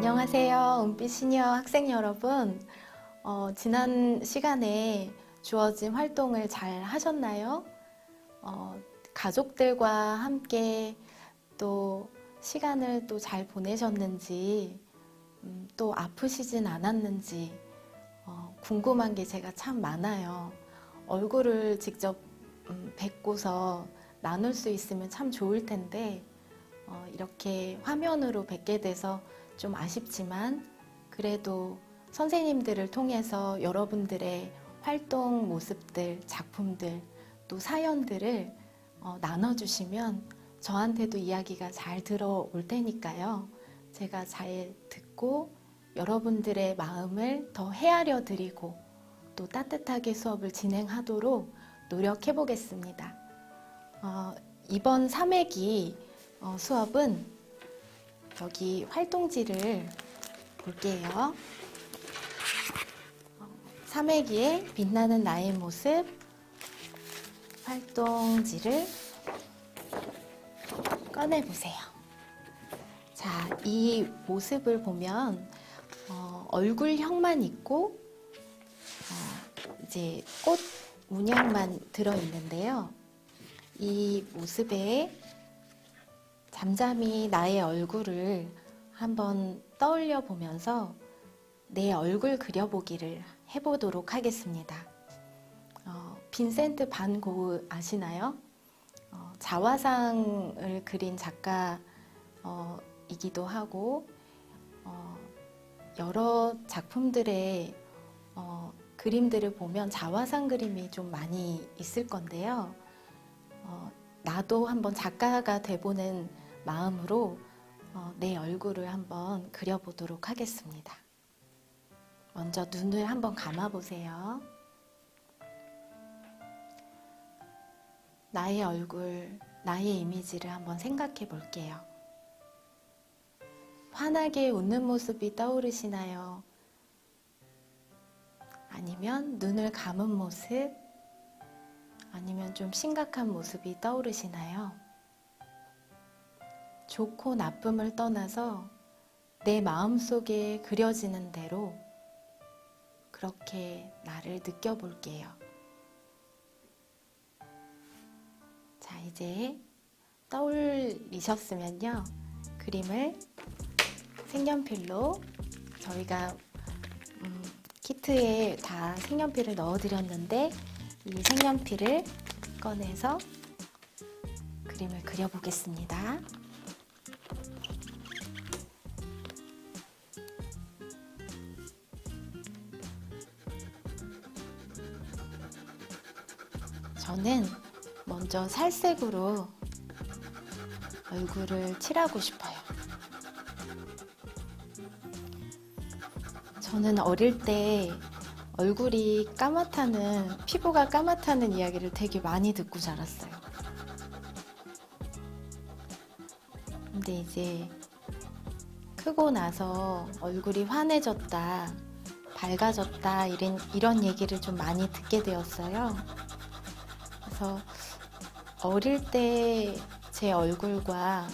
안녕하세요. 은빛 시니어 학생 여러분. 지난 시간에 주어진 활동을 잘 하셨나요? 가족들과 함께 또 시간을 또 잘 보내셨는지, 또 아프시진 않았는지, 궁금한 게 제가 참 많아요. 얼굴을 직접 뵙고서 나눌 수 있으면 참 좋을 텐데, 이렇게 화면으로 뵙게 돼서 좀 아쉽지만 그래도 선생님들을 통해서 여러분들의 활동 모습들, 작품들, 또 사연들을 나눠주시면 저한테도 이야기가 잘 들어올 테니까요. 제가 잘 듣고 여러분들의 마음을 더 헤아려 드리고 또 따뜻하게 수업을 진행하도록 노력해 보겠습니다. 이번 3회기 수업은 여기 활동지를 볼게요. 3회기에 빛나는 나의 모습 활동지를 꺼내보세요. 자, 이 모습을 보면 얼굴형만 있고 이제 꽃 문양만 들어있는데요. 이 모습에 잠잠히 나의 얼굴을 한번 떠올려 보면서 내 얼굴 그려보기를 해보도록 하겠습니다. 빈센트 반 고흐 아시나요? 자화상을 그린 작가이기도 하고 여러 작품들의 그림들을 보면 자화상 그림이 좀 많이 있을 건데요. 나도 한번 작가가 돼보는 마음으로 내 얼굴을 한번 그려보도록 하겠습니다. 먼저 눈을 한번 감아보세요. 나의 얼굴, 나의 이미지를 한번 생각해 볼게요. 환하게 웃는 모습이 떠오르시나요? 아니면 눈을 감은 모습? 아니면 좀 심각한 모습이 떠오르시나요? 좋고 나쁨을 떠나서 내 마음속에 그려지는 대로 그렇게 나를 느껴볼게요. 자, 이제 떠올리셨으면요. 그림을 색연필로 저희가 키트에 다 색연필을 넣어드렸는데 이 색연필을 꺼내서 그림을 그려보겠습니다. 저는 먼저 살색으로 얼굴을 칠하고 싶어요. 저는 어릴 때 얼굴이 피부가 까맣다는 이야기를 되게 많이 듣고 자랐어요. 근데 이제 크고 나서 얼굴이 환해졌다, 밝아졌다, 이런 얘기를 좀 많이 듣게 되었어요. 그래서 어릴 때 제 얼굴과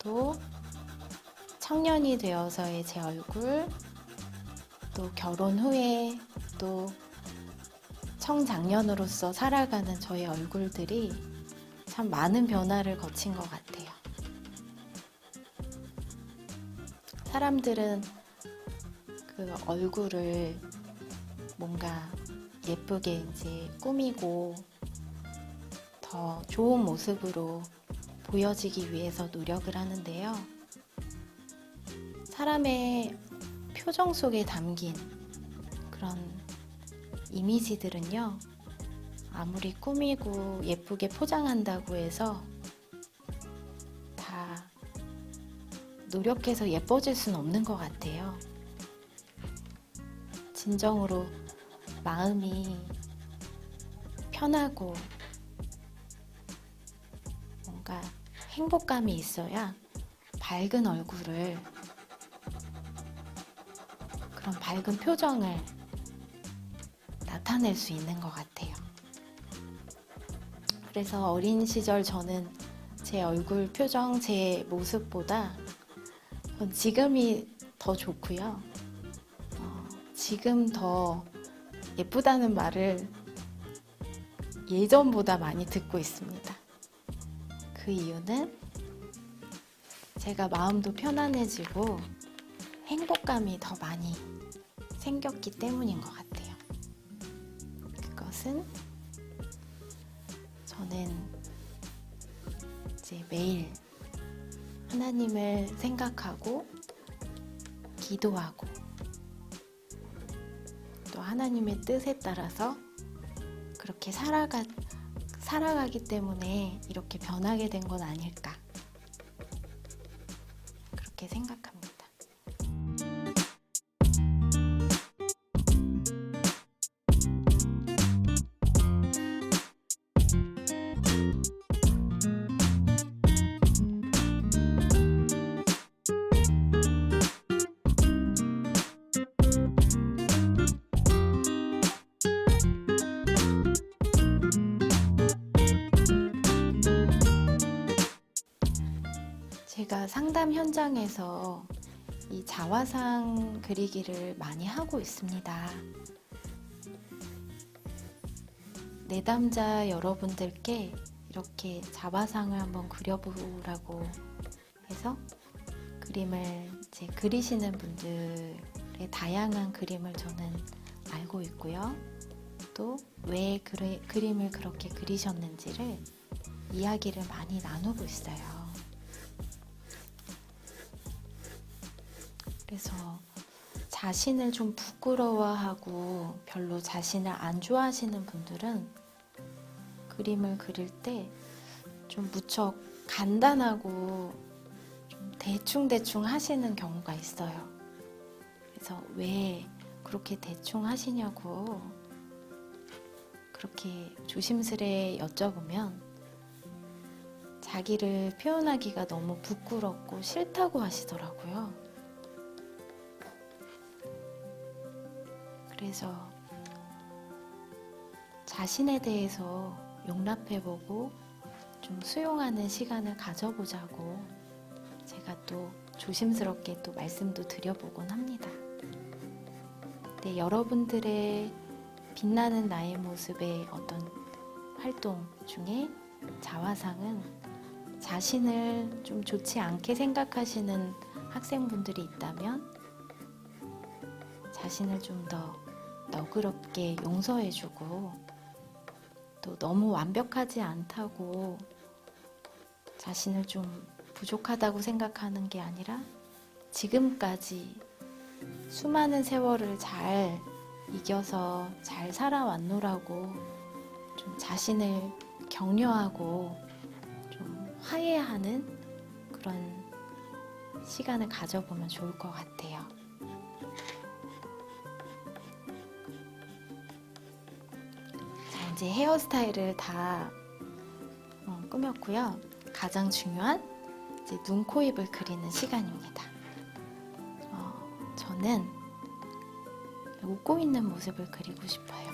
또 청년이 되어서의 제 얼굴, 또 결혼 후에 또 청장년으로서 살아가는 저의 얼굴들이 참 많은 변화를 거친 것 같아요. 사람들은 그 얼굴을 뭔가 예쁘게 이제 꾸미고 더 좋은 모습으로 보여지기 위해서 노력을 하는데요. 사람의 표정 속에 담긴 그런 이미지들은요, 아무리 꾸미고 예쁘게 포장한다고 해서 다 노력해서 예뻐질 수는 없는 것 같아요. 진정으로 마음이 편하고 뭔가 행복감이 있어야 밝은 얼굴을, 그런 밝은 표정을 나타낼 수 있는 것 같아요. 그래서 어린 시절 저는 제 얼굴 표정, 제 모습보다 지금이 더 좋고요. 지금 더 예쁘다는 말을 예전보다 많이 듣고 있습니다. 그 이유는 제가 마음도 편안해지고 행복감이 더 많이 생겼기 때문인 것 같아요. 그것은 저는 이제 매일 하나님을 생각하고 기도하고 또 하나님의 뜻에 따라서 그렇게 살아가기 때문에 이렇게 변하게 된 건 아닐까 그렇게 생각합니다. 제가 상담 현장에서 이 자화상 그리기를 많이 하고 있습니다. 내담자 여러분들께 이렇게 자화상을 한번 그려보라고 해서 그림을 이제 그리시는 분들의 다양한 그림을 저는 알고 있고요. 또 왜 그림을 그렇게 그리셨는지를 이야기를 많이 나누고 있어요. 그래서 자신을 좀 부끄러워하고 별로 자신을 안 좋아하시는 분들은 그림을 그릴 때 좀 무척 간단하고 좀 대충 하시는 경우가 있어요. 그래서 왜 그렇게 대충 하시냐고 그렇게 조심스레 여쭤보면 자기를 표현하기가 너무 부끄럽고 싫다고 하시더라고요. 그래서 자신에 대해서 용납해보고 좀 수용하는 시간을 가져보자고 제가 또 조심스럽게 또 말씀도 드려보곤 합니다. 네, 여러분들의 빛나는 나의 모습의 어떤 활동 중에 자화상은 자신을 좀 좋지 않게 생각하시는 학생분들이 있다면 자신을 좀 더 너그럽게 용서해주고 또 너무 완벽하지 않다고 자신을 좀 부족하다고 생각하는 게 아니라 지금까지 수많은 세월을 잘 이겨서 잘 살아왔노라고 좀 자신을 격려하고 좀 화해하는 그런 시간을 가져보면 좋을 것 같아요. 자, 이제 헤어스타일을 다 꾸몄고요. 가장 중요한 이제 눈, 코, 입을 그리는 시간입니다. 저는 웃고 있는 모습을 그리고 싶어요.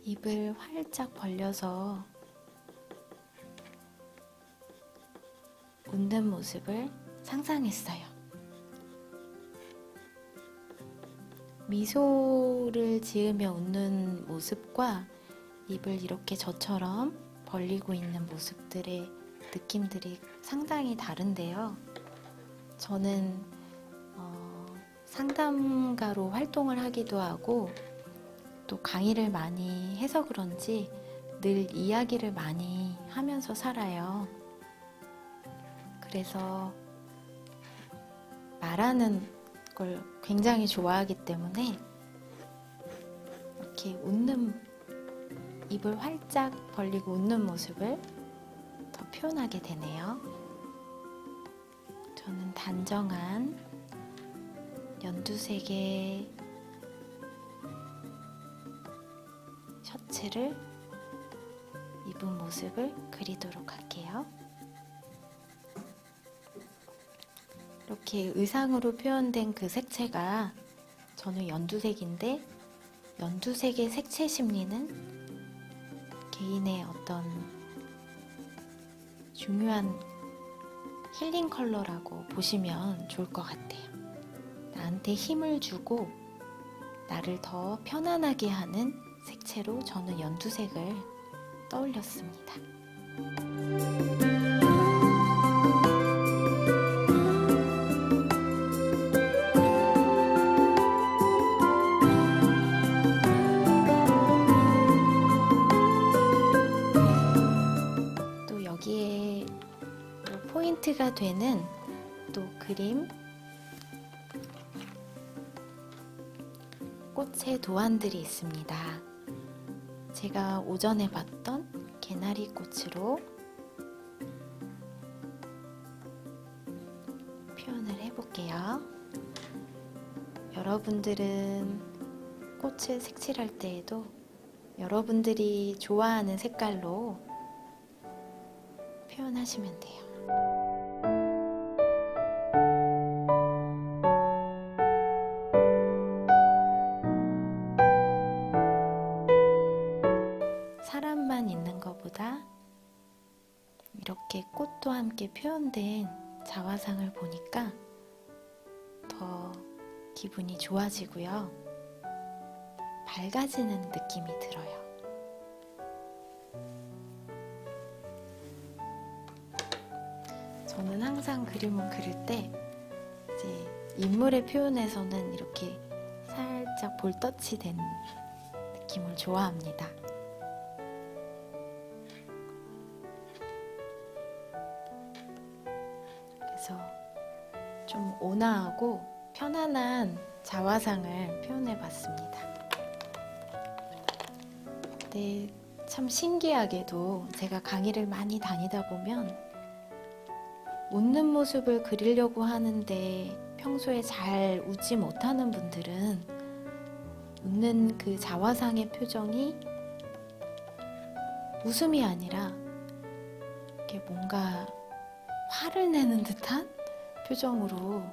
입을 활짝 벌려서 웃는 모습을 상상했어요. 미소를 지으며 웃는 모습과 입을 이렇게 저처럼 벌리고 있는 모습들의 느낌들이 상당히 다른데요. 저는 상담가로 활동을 하기도 하고 또 강의를 많이 해서 그런지 늘 이야기를 많이 하면서 살아요. 그래서 말하는 걸 굉장히 좋아하기 때문에 이렇게 입을 활짝 벌리고 웃는 모습을 더 표현하게 되네요. 저는 단정한 연두색의 셔츠를 입은 모습을 그리도록 할게요. 이렇게 의상으로 표현된 그 색채가 저는 연두색인데, 연두색의 색채 심리는 개인의 어떤 중요한 힐링 컬러라고 보시면 좋을 것 같아요. 나한테 힘을 주고 나를 더 편안하게 하는 색채로 저는 연두색을 떠올렸습니다. 또 여기에 포인트가 되는 또 그림, 꽃의 도안들이 있습니다. 제가 오전에 봤던 개나리 꽃으로 표현을 해볼게요. 여러분들은 꽃을 색칠할 때에도 여러분들이 좋아하는 색깔로 표현하시면 돼요. 사람만 있는 것보다 이렇게 꽃도 함께 표현된 자화상을 보니까 더 기분이 좋아지고요. 밝아지는 느낌이 들어요. 저는 항상 그림을 그릴 때 이제 인물의 표현에서는 이렇게 살짝 볼터치 된 느낌을 좋아합니다. 그래서 좀 온화하고 편안한 자화상을 표현해 봤습니다. 근데 참 신기하게도 제가 강의를 많이 다니다 보면 웃는 모습을 그리려고 하는데 평소에 잘 웃지 못하는 분들은 웃는 그 자화상의 표정이 웃음이 아니라 이렇게 뭔가 화를 내는 듯한 표정으로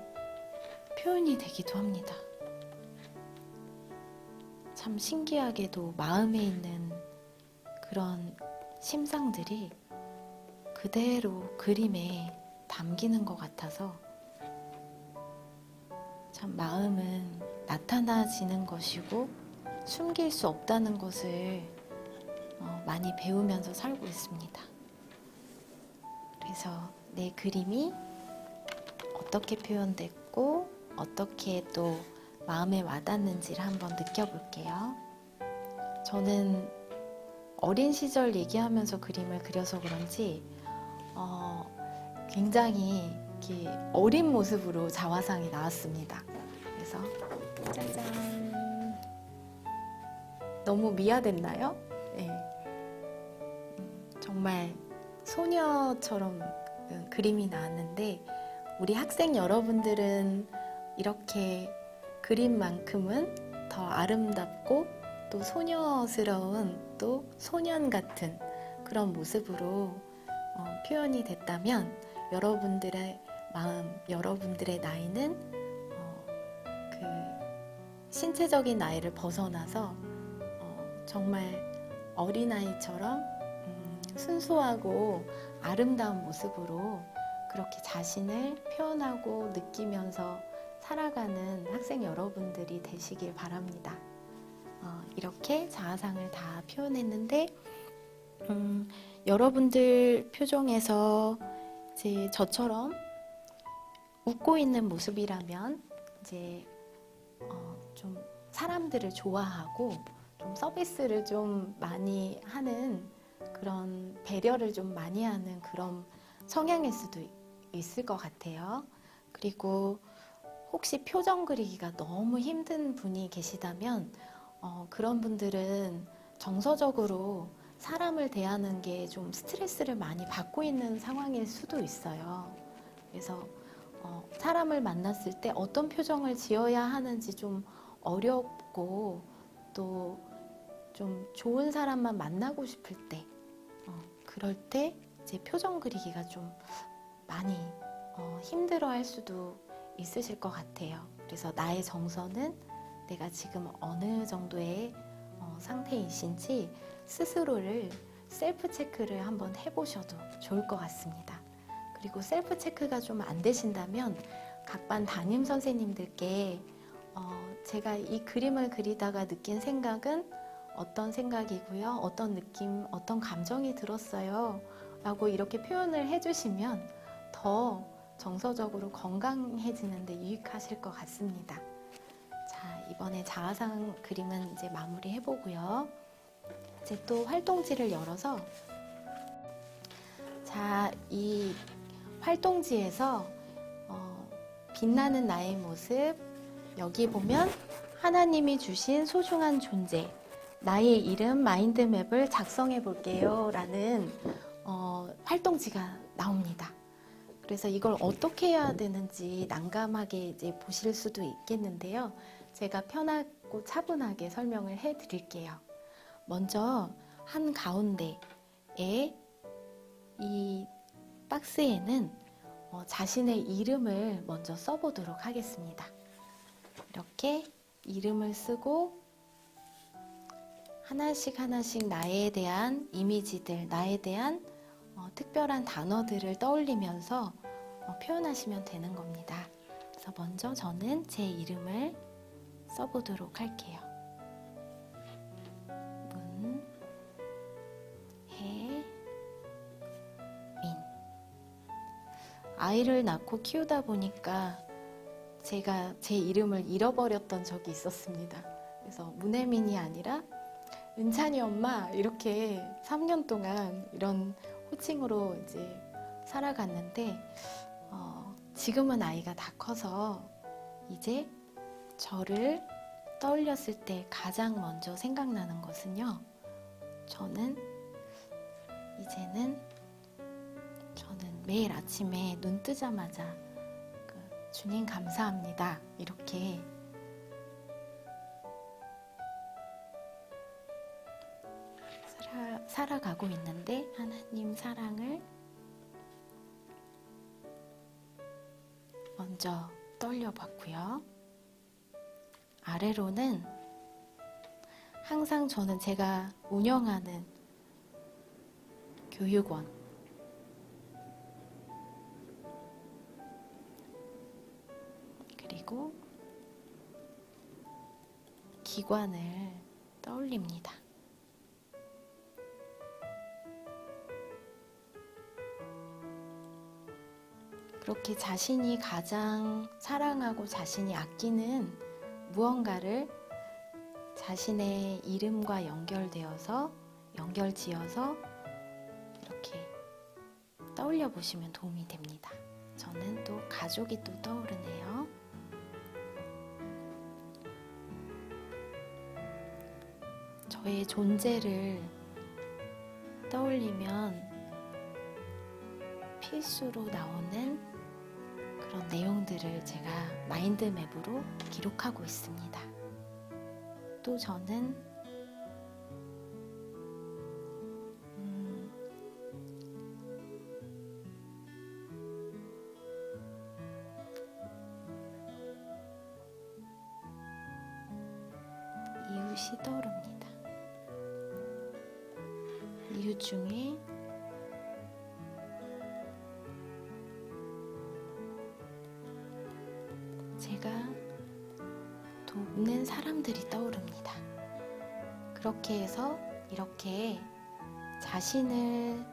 표현이 되기도 합니다. 참 신기하게도 마음에 있는 그런 심상들이 그대로 그림에 담기는 것 같아서 참 마음은 나타나지는 것이고 숨길 수 없다는 것을 많이 배우면서 살고 있습니다. 그래서 내 그림이 어떻게 표현됐고 어떻게 또 마음에 와닿는지를 한번 느껴볼게요. 저는 어린 시절 얘기하면서 그림을 그려서 그런지 굉장히 이렇게 어린 모습으로 자화상이 나왔습니다. 그래서 짜잔! 너무 미화됐나요? 네. 정말 소녀처럼 그림이 나왔는데 우리 학생 여러분들은 이렇게 그림만큼은 더 아름답고 또 소녀스러운 또 소년 같은 그런 모습으로 표현이 됐다면 여러분들의 마음, 여러분들의 나이는 그 신체적인 나이를 벗어나서 정말 어린아이처럼 순수하고 아름다운 모습으로 그렇게 자신을 표현하고 느끼면서 살아가는 학생 여러분들이 되시길 바랍니다. 이렇게 자아상을 다 표현했는데 여러분들 표정에서 이제 저처럼 웃고 있는 모습이라면 이제 좀 사람들을 좋아하고 좀 서비스를 좀 많이 하는 그런 배려를 좀 많이 하는 그런 성향일 수도 있을 것 같아요. 그리고 혹시 표정 그리기가 너무 힘든 분이 계시다면 그런 분들은 정서적으로 사람을 대하는 게 좀 스트레스를 많이 받고 있는 상황일 수도 있어요. 그래서 사람을 만났을 때 어떤 표정을 지어야 하는지 좀 어렵고 또 좀 좋은 사람만 만나고 싶을 때, 그럴 때 이제 표정 그리기가 좀 많이 힘들어할 수도 있으실 것 같아요. 그래서 나의 정서는 내가 지금 어느 정도의 상태이신지 스스로를 셀프 체크를 한번 해보셔도 좋을 것 같습니다. 그리고 셀프 체크가 좀 안 되신다면 각 반 담임 선생님들께 제가 이 그림을 그리다가 느낀 생각은 어떤 생각이고요, 어떤 느낌, 어떤 감정이 들었어요 라고 이렇게 표현을 해주시면 더 정서적으로 건강해지는데 유익하실 것 같습니다. 자, 이번에 자아상 그림은 이제 마무리 해보고요. 이제 또 활동지를 열어서, 자, 이 활동지에서 빛나는 나의 모습, 여기 보면 하나님이 주신 소중한 존재, 나의 이름 마인드맵을 작성해 볼게요 라는 활동지가 나옵니다. 그래서 이걸 어떻게 해야 되는지 난감하게 이제 보실 수도 있겠는데요. 제가 편하고 차분하게 설명을 해 드릴게요. 먼저 한 가운데에 이 박스에는 자신의 이름을 먼저 써보도록 하겠습니다. 이렇게 이름을 쓰고 하나씩 하나씩 나에 대한 이미지들, 나에 대한 특별한 단어들을 떠올리면서 표현하시면 되는 겁니다. 그래서 먼저 저는 제 이름을 써보도록 할게요. 문혜민. 아이를 낳고 키우다 보니까 제가 제 이름을 잃어버렸던 적이 있었습니다. 그래서 문혜민이 아니라 은찬이 엄마 이렇게 3년 동안 이런 호칭으로 이제 살아갔는데 지금은 아이가 다 커서 이제 저를 떠올렸을 때 가장 먼저 생각나는 것은요, 저는 매일 아침에 눈 뜨자마자 주님 감사합니다 이렇게 살아가고 있는데, 하나님 사랑을 먼저 떠올려봤고요. 아래로는 항상 저는 제가 운영하는 교육원, 그리고 기관을 떠올립니다. 그렇게 자신이 가장 사랑하고 자신이 아끼는 무언가를 자신의 이름과 연결지어서 이렇게 떠올려 보시면 도움이 됩니다. 저는 또 가족이 또 떠오르네요. 저의 존재를 떠올리면 필수로 나오는 그런 내용들을 제가 마인드맵으로 기록하고 있습니다. 또 저는 이웃이 떠오릅니다. 이웃 중에 제가 돕는 사람들이 떠오릅니다. 그렇게 해서 이렇게 자신을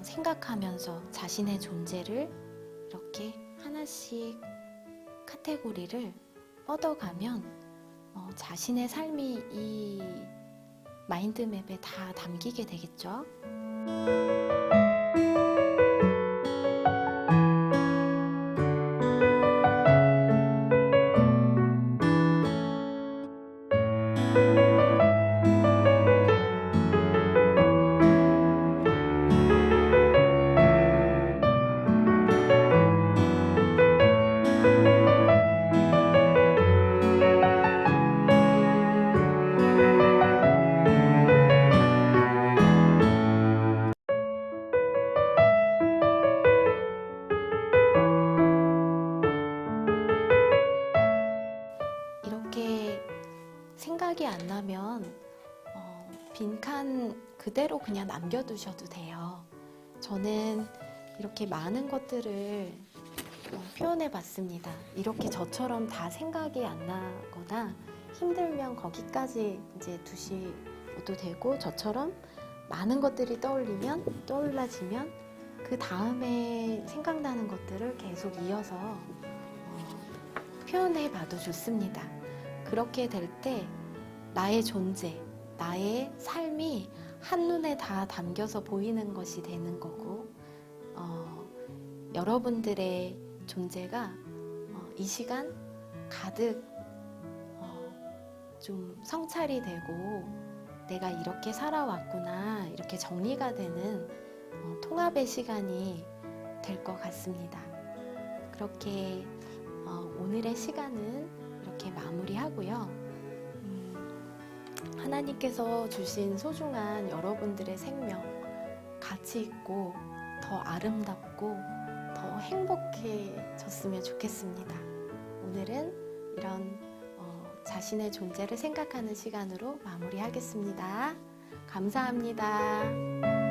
생각하면서 자신의 존재를 이렇게 하나씩 카테고리를 뻗어가면 자신의 삶이 이 마인드맵에 다 담기게 되겠죠. 생각이 안 나면 빈칸 그대로 그냥 남겨두셔도 돼요. 저는 이렇게 많은 것들을 표현해 봤습니다. 이렇게 저처럼 다 생각이 안 나거나 힘들면 거기까지 이제 두셔도 되고, 저처럼 많은 것들이 떠올라지면 그 다음에 생각나는 것들을 계속 이어서 표현해 봐도 좋습니다. 그렇게 될 때 나의 존재, 나의 삶이 한눈에 다 담겨서 보이는 것이 되는 거고, 여러분들의 존재가 이 시간 가득 좀 성찰이 되고, 내가 이렇게 살아왔구나, 이렇게 정리가 되는 통합의 시간이 될 것 같습니다. 그렇게 오늘의 시간은 이렇게 마무리하고요. 하나님께서 주신 소중한 여러분들의 생명, 가치 있고 더 아름답고 더 행복해졌으면 좋겠습니다. 오늘은 이런 자신의 존재를 생각하는 시간으로 마무리하겠습니다. 감사합니다.